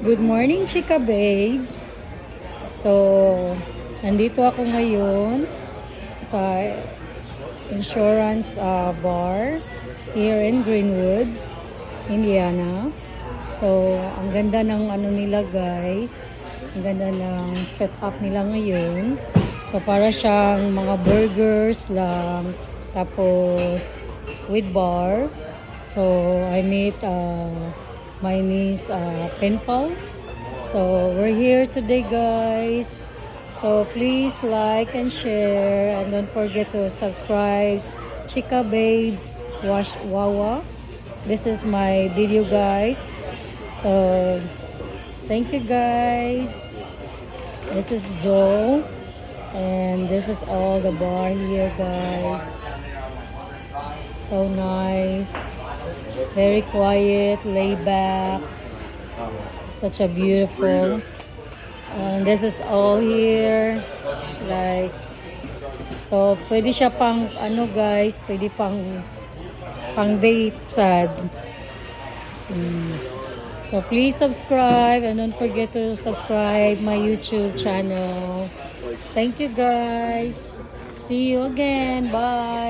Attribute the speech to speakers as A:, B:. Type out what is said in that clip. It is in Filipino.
A: Good morning, Chika Babes. So, nandito ako ngayon sa insurance bar here in Greenwood, Indiana. So, ang ganda ng ano nila guys. Ang ganda ng setup nila ngayon. So, para siyang mga burgers lang. Tapos, with bar. So, I met my niece pen pal. So we're here today guys. So please like and share and don't forget to subscribe Chika Babes Wash Wawa. This is my video guys. So thank you guys. This is Joe and this is all the bar here guys. So nice. Very quiet, laid back. Such a beautiful. And this is all here. Like, so pwede siya pang, ano guys, pwede pang date sad. So please subscribe and don't forget to subscribe my YouTube channel. Thank you guys. See you again. Bye.